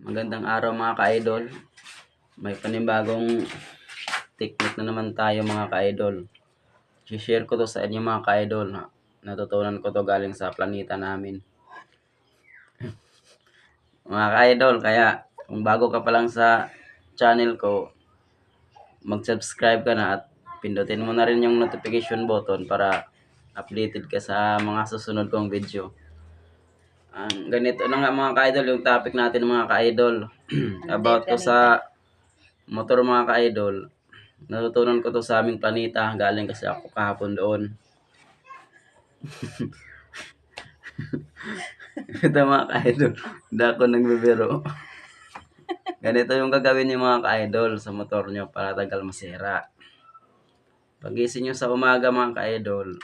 Magandang araw mga ka-idol. May panibagong technique na naman tayo mga ka-idol. I-share ko to sa inyo mga ka-idol. Natutunan ko to galing sa planeta namin. Mga ka-idol, kaya kung bago ka pa lang sa channel ko, mag-subscribe ka na at pindutin mo na rin yung notification button para updated ka sa mga susunod kong video. Ganito na nga mga ka-idol yung topic natin mga ka-idol. About to sa motor mga ka-idol. Natutunan ko to sa aming planeta. Galing kasi ako kahapon doon. Ito mga ka-idol. Hindi ako nagbibiro. Ganito yung gagawin niyo mga ka-idol sa motor nyo para tagal masira. Pagising nyo sa umaga mga ka-idol,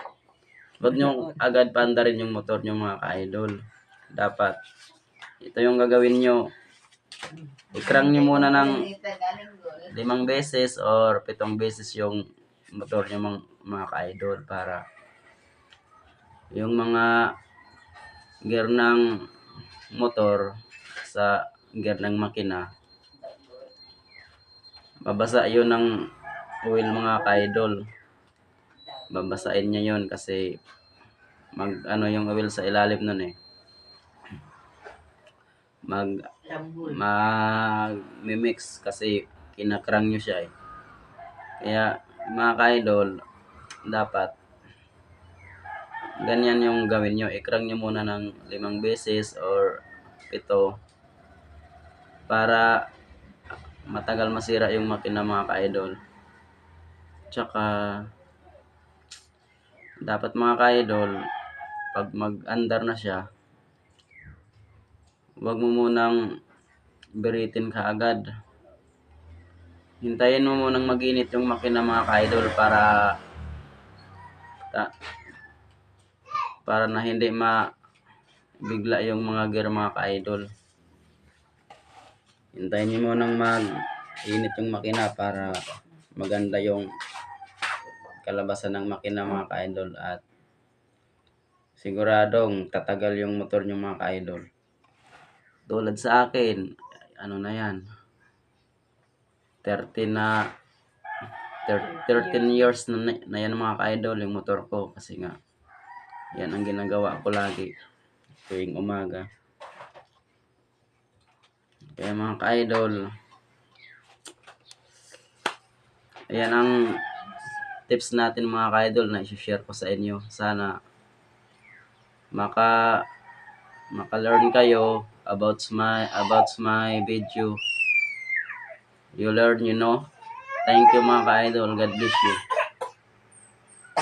huwag nyo agad paandarin yung motor nyo mga ka-idol. Dapat ito yung gagawin nyo. I-crank nyo muna ng 5 beses or 7 beses yung motor nyo mga ka-idol para yung mga gear ng motor sa gear ng makina babasa yun ng oil mga ka-idol. Babasain niya yun kasi yung oil sa ilalim nun mimix kasi kinakrang nyo siya Kaya mga ka-idol, dapat ganyan yung gawin nyo. I-crank nyo muna ng 5 beses or 7 para matagal masira yung makina mga ka-idol. Tsaka dapat mga ka-idol, pag mag-andar na siya, huwag mo munang biritin kaagad. Hintayin mo munang mag-init yung makina mga ka-idol para na hindi bigla yung mga gear mga ka-idol. Hintayin nyo munang mag-init yung makina para maganda yung kalabasan ng makina mga ka-idol at siguradong tatagal yung motor nyo mga ka-idol. Tulad sa akin, ano na yan, 13 years na yan mga ka-idol yung motor ko kasi nga yan ang ginagawa ko lagi tuwing umaga. Kaya mga ka-idol, ayan ang tips natin mga ka-idol na i-share ko sa inyo. Sana maka-learn kayo about my video. You learn, you know. Thank you mga ka-idol. God bless you.